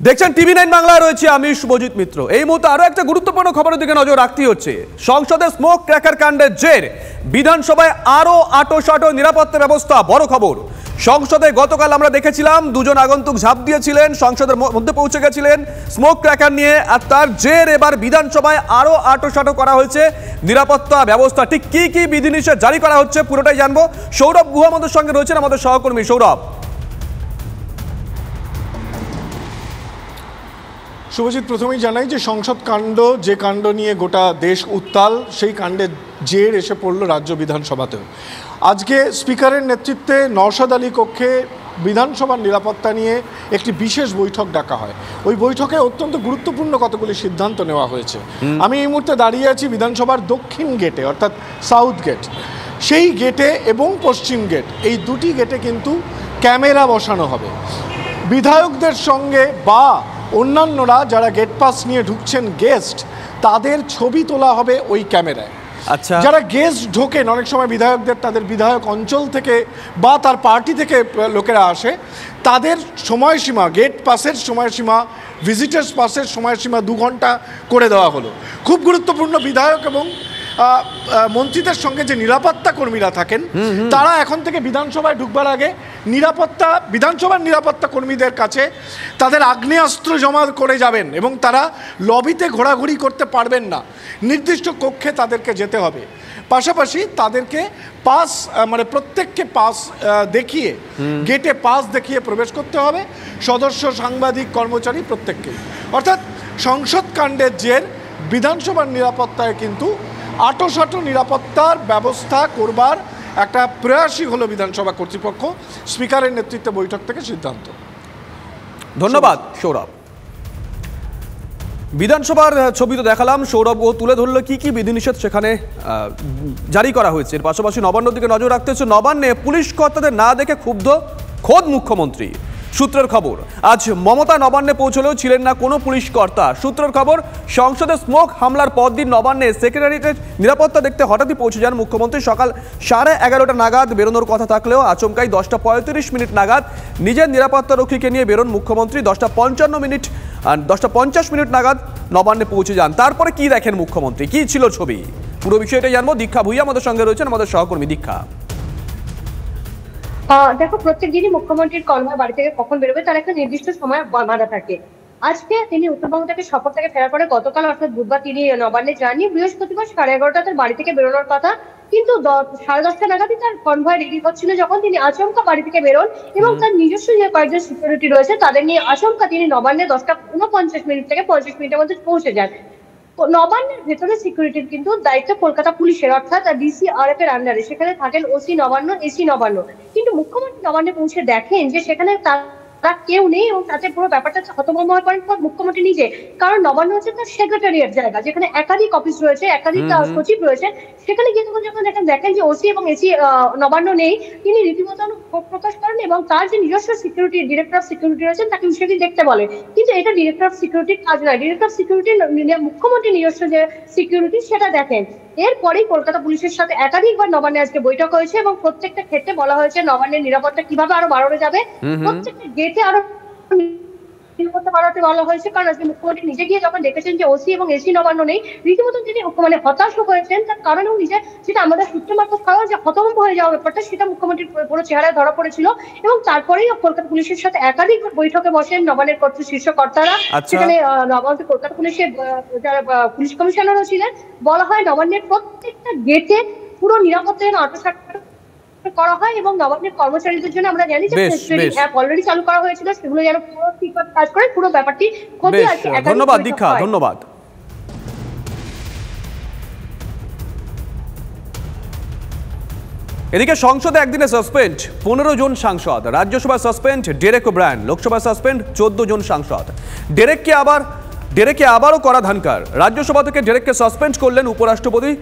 দেখছেন টিভি9 বাংলায় রয়েছে আমি শুভজিৎ মিত্র। এই মুহূর্তে আরো একটা গুরুত্বপূর্ণ খবরের দিকে নজর রাখতে হচ্ছে। সংসদে স্মোক ক্র্যাকার কাণ্ডের জের বিধানসভায় আরো আঁটোসাঁটো নিরাপত্তা ব্যবস্থা। বড় খবর, সংসদে গতকাল আমরা দেখেছিলাম দুজন আগন্তুক ঝাঁপ দিয়েছিলেন, সংসদের মধ্যে পৌঁছে গেছিলেন স্মোক ক্র্যাকার নিয়ে, আর তার জের এবার বিধানসভায় আরো আঁটোসাঁটো করা হয়েছে নিরাপত্তা ব্যবস্থা। ঠিক কি কি বিধিনিষেধ জারি করা হচ্ছে পুরোটাই জানবো। সৌরভ গুহ আমাদের সঙ্গে রয়েছেন, আমাদের সহকর্মী। সৌরভ। শুভজিৎ, প্রথমেই জানাই যে সংসদ কাণ্ড, যে কাণ্ড নিয়ে গোটা দেশ উত্তাল, সেই কাণ্ডের জের এসে পড়ল রাজ্য বিধানসভাতেও। আজকে স্পিকারের নেতৃত্বে নওশাদ আলী কক্ষে বিধানসভার নিরাপত্তা নিয়ে একটি বিশেষ বৈঠক ডাকা হয়। ওই বৈঠকে অত্যন্ত গুরুত্বপূর্ণ কতগুলি সিদ্ধান্ত নেওয়া হয়েছে। আমি এই মুহূর্তে দাঁড়িয়ে আছি বিধানসভার দক্ষিণ গেটে, অর্থাৎ সাউথ গেট। সেই গেটে এবং পশ্চিম গেট, এই দুটি গেটে কিন্তু ক্যামেরা বসানো হবে। বিধায়কদের সঙ্গে বা অন্যান্যরা যারা গেট পাস নিয়ে ঢুকছেন গেস্ট, তাদের ছবি তোলা হবে ওই ক্যামেরায়। আচ্ছা, যারা গেস্ট ঢোকেন, অনেক সময় বিধায়কদের তাদের বিধায়ক অঞ্চল থেকে বা তার পার্টি থেকে লোকেরা আসে, তাদের সময়সীমা, গেট পাসের সময়সীমা, ভিজিটার্স পাসের সময়সীমা 2 ঘন্টা করে দেওয়া হলো। খুব গুরুত্বপূর্ণ, বিধায়ক এবং মন্ত্রীদের সঙ্গে যে নিরাপত্তা কর্মীরা থাকেন, তারা এখন থেকে বিধানসভায় ঢুকবার আগে বিধানসভার নিরাপত্তা কর্মীদের কাছে তাদের আগ্নেয়াস্ত্র জমা করে যাবেন এবং তারা লবিতে ঘোরাঘুরি করতে পারবেন না। নির্দিষ্ট কক্ষে তাদেরকে যেতে হবে। পাশাপাশি তাদেরকে পাস, মানে প্রত্যেককে পাস দেখিয়ে, গেটে পাস দেখিয়ে প্রবেশ করতে হবে, সদস্য, সাংবাদিক, কর্মচারী প্রত্যেককে। অর্থাৎ সংসদ কাণ্ডের জের বিধানসভার নিরাপত্তায় কিন্তু আঁটোসাঁটো নিরাপত্তার ব্যবস্থা করবার একটা প্রয়াসই হলো বিধানসভা কর্তৃপক্ষ। স্পিকারের নেতৃত্বে বৈঠক থেকে সিদ্ধান্ত। ধন্যবাদ সৌরভ। বিধানসভার ছবি তো দেখালাম, সৌরভ ও তুলে ধরলো কি কি বিধিনিষেধ সেখানে জারি করা হয়েছে। এর পাশাপাশি নবান্নর দিকে নজর রাখতে হচ্ছে। নবান্নে পুলিশ কর্তাদের না দেখে ক্ষুব্ধ খোদ মুখ্যমন্ত্রী। সূত্রের খবর, আজ মমতা নবান্নে পৌঁছলেও ছিলেন না কোনো পুলিশ কর্তা। সূত্রের খবর, সংসদে স্মোক হামলার পর দিন নবান্নে সেক্রেটারিয়েটের নিরাপত্তা দেখতে হঠাৎই পৌঁছে যান মুখ্যমন্ত্রী। সকাল 11:30 নাগাদ বেরোনোর কথা থাকলেও আচমকাই 10:35 নাগাদ নিজের নিরাপত্তা রক্ষীকে নিয়ে বেরোন মুখ্যমন্ত্রী। 10:50 নাগাদ নবান্নে পৌঁছে যান। তারপরে কি দেখেন মুখ্যমন্ত্রী, কি ছিল ছবি, পুরো বিষয়টা জানবো। দীক্ষা ভুইয়া আমাদের সঙ্গে রয়েছেন, আমাদের সহকর্মী। দীক্ষা। দেখো, প্রত্যেক দিনই মুখ্যমন্ত্রীর কনভয় বাড়ি থেকে কখন বেরোবে তার একটা নির্দিষ্ট সময় বাঁধা থাকে। আজকে তিনি উত্তরবঙ্গ থেকে সফর থেকে ফেরার পরে গতকাল অর্থাৎ বুধবার তিনি নবান্নে যাননি। বৃহস্পতিবার 11:30 তার বাড়ি থেকে বেরোনোর কথা, কিন্তু 10:30 নাগাদই তার কনভয় রেডি হচ্ছিল যখন তিনি আচমকা বাড়ি থেকে বেরোন এবং তার নিজস্ব যে কয়েকজন সিকিউরিটি রয়েছে তাদের নিয়ে আচমকা তিনি নবান্নে 10:49 থেকে 50 মিনিটের মধ্যে পৌঁছে যান। নবান্নের ভেতরে সিকিউরিটির কিন্তু দায়িত্ব কলকাতা পুলিশের, অর্থাৎ DCRF এর আন্ডারে। সেখানে থাকেন ওসি নবান্ন, এসি নবান্ন। কিন্তু মুখ্যমন্ত্রী নবান্নে পৌঁছে দেখেন যে সেখানে তারা কেউ নেই এবং তাতে পুরো ব্যাপারটা হতভম্ব হয়ে পড়েন মুখ্যমন্ত্রী নিজে। কারণ নবান্ন হচ্ছে তার সেক্রেটারিয়েট জায়গা, যেখানে একাধিক অফিস রয়েছে, একাধিক সচিব রয়েছে। সেখানে গিয়ে যখন দেখেন যে ওসি এবং এসি নবান্ন নেই, তিনি রীতিমতো ক্ষোভ প্রকাশ করেন এবং তার যে নিজস্ব সিকিউরিটি, ডিরেক্টর অফ সিকিউরিটি রয়েছেন, তাকে সেটি দেখতে বলে। কিন্তু এটা ডিরেক্টর অফ সিকিউরিটির কাজ নয়। ডিরেক্টর অফ সিকিউরিটি মুখ্যমন্ত্রী নিজস্ব যে সিকিউরিটি সেটা দেখেন। এরপরেই কলকাতা পুলিশের সাথে একাধিকবার নবান্নে আজকে বৈঠক হয়েছে এবং প্রত্যেকটা ক্ষেত্রে বলা হয়েছে নবান্নের নিরাপত্তা কিভাবে আরো বাড়ানো যাবে, প্রত্যেকটা গেটে আরো নিরাপত্তা বাড়াতে বলা হয়েছে। কারণ আজকে মুখ্যমন্ত্রী নিজে গিয়ে যখন দেখেছেন যে ওসি এবং এসি নবান্ন নেই, রীতিমতো তিনি হতাশ হয়েছেন। তার কারণেও নিজে, যেটা আমাদের সূত্র মারফত খাওয়া, যে হতভম্ব হয়ে যাওয়ার ব্যাপারটা, সেটা মুখ্যমন্ত্রীর পুরো চেহারায় ধরা পড়েছিল। এবং তারপরেই কলকাতা পুলিশের সাথে একাধিক বৈঠকে বসেন নবান্নের শীর্ষ কর্তারা। সেখানে কলকাতা পুলিশের যারা পুলিশ কমিশনারও ছিলেন। বলা হয় নবান্নের প্রত্যেকটা গেটে পুরো নিরাপত্তা যেন আঁটোসাঁটো করা হয় এবং নবান্নের কর্মচারীদের জন্য আমরা জানি যে অ্যাপ অলরেডি চালু করা হয়েছিল, সেগুলো যেন পুরো ঠিকঠাক কাজ করে, পুরো ব্যাপারটি ক্ষতি আছে। ধন্যবাদ দীক্ষা, ধন্যবাদ। এদিকে সংসদে একদিনে সাসপেন্ড 15 জন সাংসদ। Rajya Sabha suspend Derek O'Brien, Lok Sabha suspend 14 জন সাংসদ। ডেরেককে আবারও করা ধানকার। রাজ্যসভা থেকে ডেরেককে সাসপেন্ড করলেন উপরাষ্ট্রপতি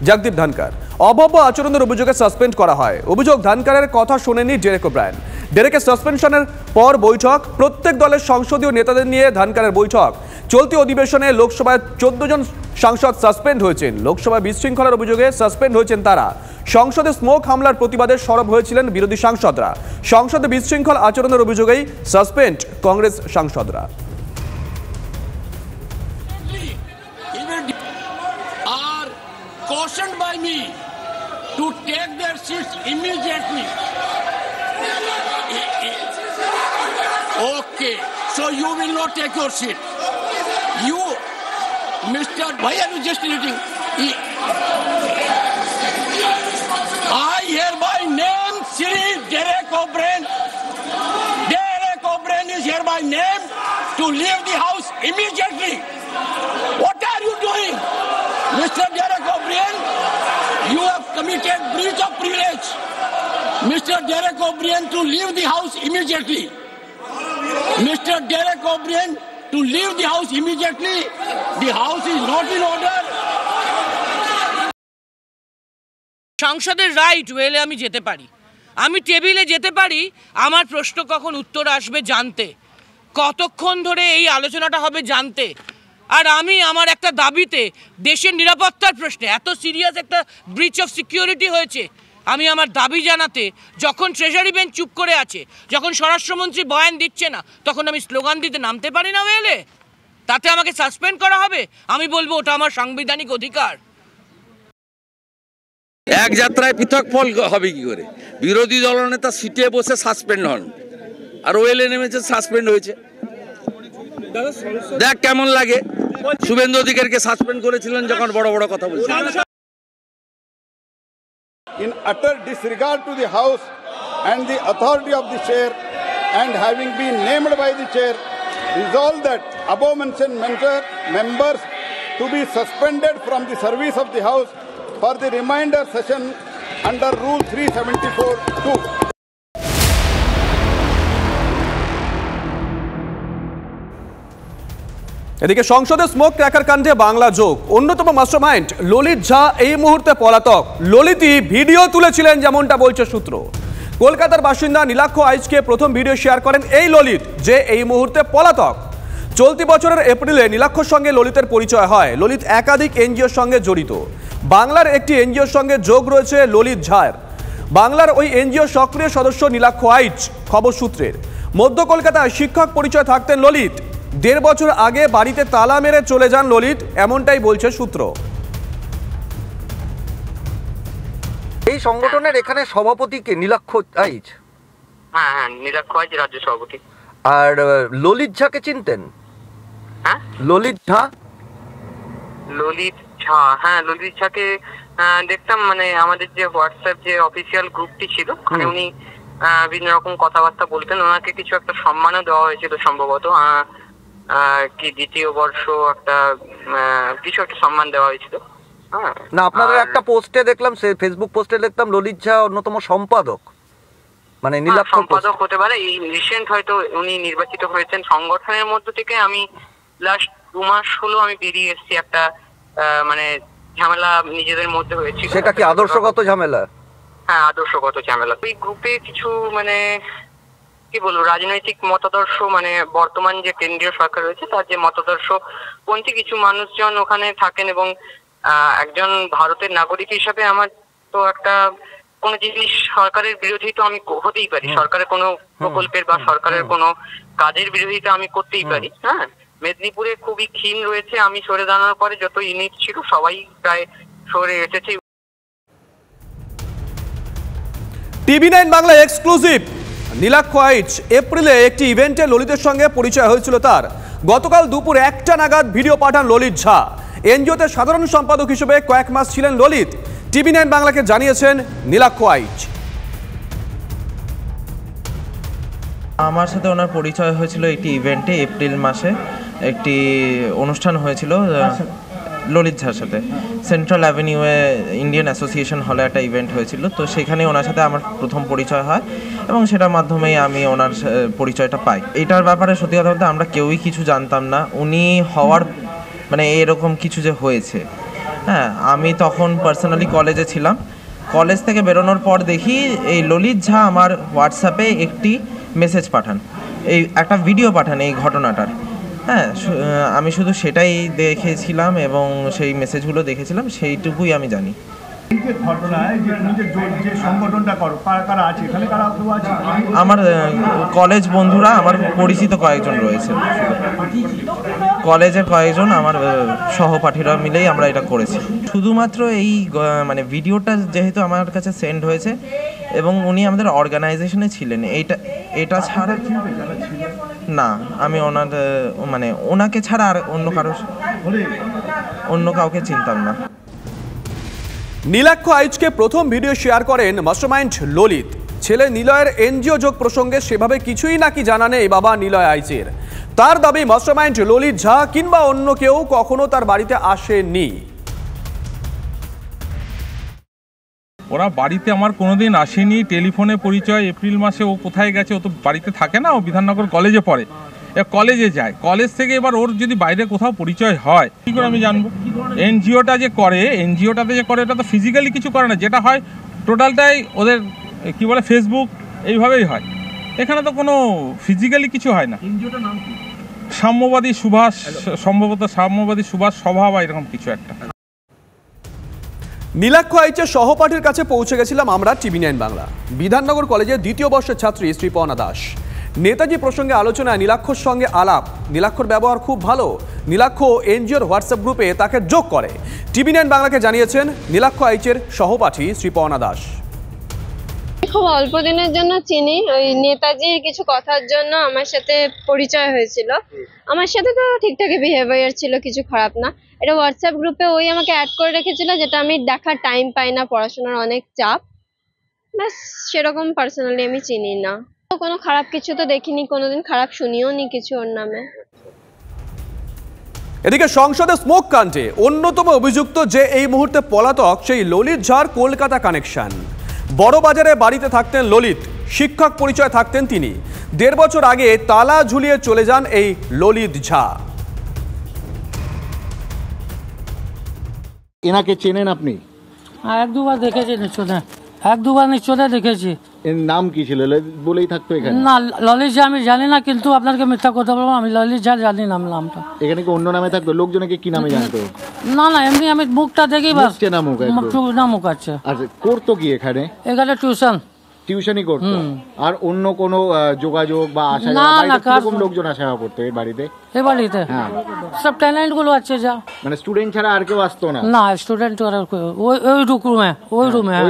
জগদীপ ধনকর। অভব্য আচরণের অভিযোগে সাসপেন্ড করা হয়। অভিযোগ, ধনকরের কথা শোনেনি ডেরেক ওব্রায়ান। ডেরেকের সাসপেনশনের পর বৈঠক, প্রত্যেক দলের সংসদীয় নেতাদের নিয়ে ধনকরের বৈঠক। চলতি অধিবেশনে লোকসভায় 14 জন সাংসদ সাসপেন্ড হয়েছেন। লোকসভায় বিশৃঙ্খলার অভিযোগে সাসপেন্ড হয়েছেন তারা। সংসদে স্মোক হামলার প্রতিবাদে সরব হয়েছিলেন বিরোধী সাংসদরা। সংসদে বিশৃঙ্খল আচরণের অভিযোগেই সাসপেন্ড কংগ্রেস সাংসদরা। cautioned by me to take their seats immediately. Okay, so you will not take your seat. You, Mr. Why are you just eating? I hereby name Sri Derek O'Brien. Derek O'Brien is hereby named to leave the house immediately. What are you doing? Mr. Derek O'Brien, you have committed breach of privilege. Mr. Derek O'Brien to leave the house immediately. Mr. Derek O'Brien to leave the house immediately. The house is not in order. সংসদের right ওয়েলে আমি যেতে পারি, আমি টেবিলে যেতে পারি, আমার প্রশ্ন কখন উত্তর আসবে জানতে, কতক্ষণ ধরে এই আলোচনাটা হবে জানতে। আর আমি আমার একটা দাবিতে, দেশের নিরাপত্তার প্রশ্নে এত সিরিয়াস একটা ব্রিচ অফ সিকিউরিটি হয়েছে, আমি আমার দাবি জানাতে, যখন ট্রেজারি বেঞ্চ চুপ করে আছে, যখন স্বরাষ্ট্রমন্ত্রী বয়ান দিচ্ছে না, তখন আমি স্লোগান দিতে নামতে পারি না ওয়েলে? তাতে আমাকে সাসপেন্ড করা হবে? আমি বলবো ওটা আমার সাংবিধানিক অধিকার। এক যাত্রায় পৃথক ফল হবে কি করে? বিরোধী দলনেতা সিটে বসে সাসপেন্ড হন, আর ওয়েলে নেমেছে সাসপেন্ড হয়েছে। দেখ কেমন লাগে। শুভেন্দু অধিকারীকে সাসপেন্ড করেছিলেন যখন বড় বড় কথা বলছিলেন। In utter disregard to the House and the authority of the chair, and having been named by the chair, resolve that above mentioned members to be suspended from the service of the House for the remainder session under Rule 374(2). এদিকে সংসদে smoke cracker কাণ্ডে বাংলা যোগ, অন্যতম mastermind Lalit ঝা এই মুহূর্তে পলাতক। ললিতই video তুলেছিলেন যেমনটা বলছে সূত্র। কলকাতার বাসিন্দা নীলাক্ষ আইচকে প্রথম ভিডিও শেয়ার করেন এই ললিত, যে এই মুহূর্তে পলাতক। চলতি বছরের এপ্রিলে নীলাক্ষর সঙ্গে ললিতের পরিচয় হয়। ললিত একাধিক এনজিওর সঙ্গে জড়িত। বাংলার একটি এনজিওর সঙ্গে যোগ রয়েছে ললিত ঝার। বাংলার ওই এনজিওর সক্রিয় সদস্য নীলাক্ষ আইচ। খবর সূত্রের, মধ্য কলকাতায় শিক্ষক পরিচয় থাকতেন ললিত। 1.5 বছর আগে বাড়িতে তালা মেরে চলে যান ললিত, এমনটাই বলছে সূত্র। এই সংগঠনের এখানে সভাপতি কে? নীলাক্ষ আইচ। হ্যাঁ, নীলাক্ষ আইচ রাজ্য সভাপতি। আর ললিত ঝাকে চিনতেন? হ্যাঁ, ললিত ঝা। ললিত ঝা, হ্যাঁ ললিত ঝাকে দেখতাম, মানে আমাদের যে হোয়াটসঅ্যাপ যে অফিসিয়াল গ্রুপটি ছিল, ওখানে উনি বিভিন্ন রকম কথাবার্তা বলতেন। ওনাকে কিছু একটা সম্মানও দেওয়া হয়েছিল সম্ভবত, কি দ্বিতীয় বর্ষ একটা কিছু একটা সম্মান দেওয়া হয়েছিল। না, আপনাদের একটা পোস্টে দেখলাম, ফেসবুক পোস্টে দেখলাম ললিত ঝা অন্যতম সম্পাদক, মানে নীলাক্ষ সম্পাদক হতে পারে। এই রিসেন্ট হয়তো উনি নির্বাচিত হয়েছেন সংগঠনের মধ্য থেকে। আমি লাস্ট 2 মাস হলো আমি বেরিয়ে এসেছি, একটা মানে ঝামেলা নিজেদের মধ্যে হয়েছিল। সেটা কি আদর্শগত ঝামেলা? হ্যাঁ, আদর্শগত ঝামেলা। ওই গ্রুপে কিছু মানে কি বলবো, রাজনৈতিক মতাদর্শ, মানে বর্তমান যে কেন্দ্রীয় সরকার রয়েছে তার যে মতাদর্শ পন্থী কিছু মানুষজন ওখানে থাকেন। এবং একজন ভারতের নাগরিক হিসাবে আমার তো একটা কোন জিনিস সরকারের বিরোধী তো আমি হতেই পারি, সরকারের কোনো প্রকল্পের বা সরকারের কোনো কাজের বিরোধিতা আমি করতেই পারি। হ্যাঁ, মেদিনীপুরে খুবই ক্ষীণ রয়েছে। আমি সরে দাঁড়ানোর পরে যত ইউনিট ছিল সবাই প্রায় সরে এসেছে। TV9 Bangla exclusive. নীলাক্ষ আইচ এপ্রিলে একটি ইভেন্টে ললিতের সঙ্গে পরিচয় হয়েছিল তার। গতকাল দুপুর 1টা নাগাদ ভিডিও পাঠান ললিত ঝা। এনজিওতে সাধারণ সম্পাদক হিসেবে কয়েক মাস ছিলেন ললিত। TV9 বাংলাকে জানিয়েছেন নীলাক্ষ আইচ। আমার সাথে ওনার পরিচয় হয়েছিল একটি ইভেন্টে, এপ্রিল মাসে একটি অনুষ্ঠান হয়েছিল ললিত ঝার সাথে। সেন্ট্রাল অ্যাভিনিউয়ে ইন্ডিয়ান অ্যাসোসিয়েশন হলে একটা ইভেন্ট হয়েছিল, তো সেখানে ওনার সাথে আমার প্রথম পরিচয় হয় এবং সেটার মাধ্যমেই আমি ওনার পরিচয়টা পাই। এটার ব্যাপারে সত্যি কথা বলতে আমরা কেউই কিছু জানতাম না, উনি হওয়ার মানে এরকম কিছু যে হয়েছে। হ্যাঁ, আমি তখন পার্সোনালি কলেজে ছিলাম। কলেজ থেকে বেরোনোর পর দেখি এই ললিত ঝা আমার হোয়াটসঅ্যাপে একটি মেসেজ পাঠান, এই একটা ভিডিও পাঠান এই ঘটনাটার। হ্যাঁ, আমি শুধু সেটাই দেখেছিলাম এবং সেই মেসেজগুলো দেখেছিলাম, সেইটুকুই আমি জানি। আমার কলেজ বন্ধুরা, আমার পরিচিত কয়েকজন রয়েছে। কলেজের কয়েকজন আমার সহপাঠীরা মিলেই আমরা এটা করেছি। শুধুমাত্র এই মানে ভিডিওটা যেহেতু আমার কাছে সেন্ড হয়েছে এবং উনি আমাদের অর্গানাইজেশনে ছিলেন, এটা ছাড়া না আমি মানে ওনাকে ছাড়া আর অন্য কাউকে চিনতাম না। নীলাক্ষ আইচকে প্রথম ভিডিও শেয়ার করেন মাস্টারমাইন্ড ললিত। ছেলে নিলয়ের এনজিও যোগ প্রসঙ্গে সেভাবে কিছুই নাকি জানা নেই বাবা নিলয় আইচের। তার দাবি মাস্টারমাইন্ড ললিত ঝা কিংবা অন্য কেউ কখনো তার বাড়িতে আসেনি। ওরা বাড়িতে আমার কোনোদিন আসেনি, টেলিফোনে পরিচয়, এপ্রিল মাসে ও কোথায় গেছে, ও তো বাড়িতে থাকে না, ও বিধাননগর কলেজে পড়ে, কলেজে যায়, কলেজ থেকে এবার ওর যদি বাইরে কোথাও পরিচয় হয় কী করে আমি জানবো? এনজিওটা যে করে, এটা তো ফিজিক্যালি কিছু করে না, যেটা হয় টোটালটাই ওদের কি বলে ফেসবুক এইভাবেই হয়, এখানে তো কোনো ফিজিক্যালি কিছু হয় না। এনজিওটার নাম কি? সাম্যবাদী সুভাষ, সম্ভবত সাম্যবাদী সুভাষ সভা বা এরকম কিছু একটা। নীলাক্ষ আইচের সহপাঠীর কাছে পৌঁছে গেছিলাম আমরা TV9 বাংলা। বিধাননগর কলেজের দ্বিতীয় বর্ষের ছাত্রী শ্রীপর্ণা দাস। নেতাজি প্রসঙ্গে আলোচনায় নীলাক্ষর সঙ্গে আলাপ। নীলাক্ষর ব্যবহার খুব ভালো। নীলাক্ষ এনজিওর হোয়াটসঅ্যাপ গ্রুপে তাকে যোগ করে। TV9 বাংলাকে জানিয়েছেন নীলাক্ষ আইচের সহপাঠী শ্রীপর্ণা দাস। খুব অল্প দিনের জন্য চিনি, ওই নেতাজির কিছু কথার জন্য আমার সাথে পরিচয় হয়েছিল। আমার সাথে তো ঠিকঠাকই বিহেভিয়ার ছিল, কিছু খারাপ না। এটা হোয়াটসঅ্যাপ গ্রুপে ওই আমাকে অ্যাড করে রেখেছিল, যেটা আমি দেখার টাইম পাই না, পড়াশোনার অনেক চাপ, ব্যাস সেরকম পার্সোনালি আমি চিনি না। কোনো খারাপ কিছু তো দেখিনি, কোনোদিন খারাপ শুনিও নি কিছু ওর নামে। এদিকে সংসদে স্মোক কাণ্ডে অন্যতম অভিযুক্ত যে এই মুহূর্তে পলাতক সেই ললিত ঝার কলকাতা কানেকশন। বড় বাজারে বাড়িতে থাকতেন ললিত, শিক্ষক পরিচয় থাকতেন তিনি। 1.5 বছর আগে তালা ঝুলিয়ে চলে যান এই ললিত ঝা। এনাকে চেনেন আপনি? এক দুবার দেখেছি নিশ্চয় দেখেছি। এর নাম কি ছিল? বলেই থাকতো এখানে? না, ললিত ঝা আমি জানি না, কিন্তু আপনাকে মিথ্যা কথা বলবো, আমি ললিত ঝা জানি না নামটা। এখানে কি অন্য নামে থাকতো? লোকজনকে কি নামে জানতো? না এমনি আমি মুখটা দেখি বাস। মুখ আছে। আচ্ছা, করতো কি এখানে? এখানে টিউশনই করতো? আর অন্য কোনো যোগাযোগ বা আসা যাওয়া কিরকম লোকজন আসা যাওয়া করতো এই বাড়িতে? এই বাড়িতে সব ট্যালেন্ট গুলো আছে যা। মানে স্টুডেন্ট ছাড়া আর কেউ আসতো না? না, স্টুডেন্ট ওই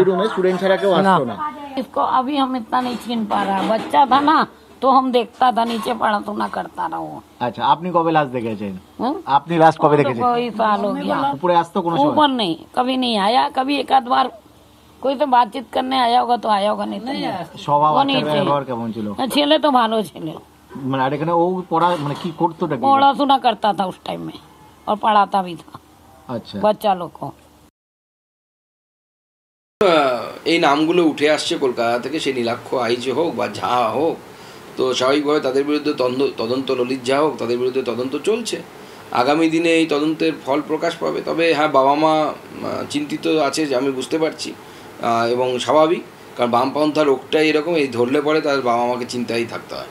রুমে স্টুডেंट ছাড়া কেউ আসতো না। इसको अभी हम इतना नहीं छीन पा रहा, बच्चा था ना तो हम देखता था, नीचे पढ़ाशোনা करता रहा। আচ্ছা, আপনি কবে লাস্ট দেখেছেন? আপনি লাস্ট কবে দেখেছেন? कोई साल हो गया। উপরে আসতো কোনো সময়? ऊपर नहीं, कभी नहीं आया। कभी एक आध बार कोई तो बातचीत करने आया होगा तो आया होगा, नहीं तो স্বভাব আচার ব্যবহার কেমন ছিল? ছেলে তো ভালো ছিল। মানে আর এখানে ও পড়া মানে কি করতো? পড়াশোনা करता था उस टाइम में और पढ़ाता भी था। আচ্ছা, बच्चा लोग को। এই নামগুলো উঠে আসছে কলকাতা থেকে, সে নীলাক্ষ আইচ হোক বা ঝা হোক, তো স্বাভাবিকভাবে তাদের বিরুদ্ধে তদন্ত, ললিত ঝা হোক, তাদের বিরুদ্ধে তদন্ত চলছে। আগামী দিনে এই তদন্তের ফল প্রকাশ পাবে। তবে হ্যাঁ, বাবা মা চিন্তিত আছে, আমি বুঝতে পারছি, এবং স্বাভাবিক, কারণ বামপন্থা রোগটাই এরকম, এই ধরলে পরে তাদের বাবা মাকে চিন্তায় থাকতে হয়।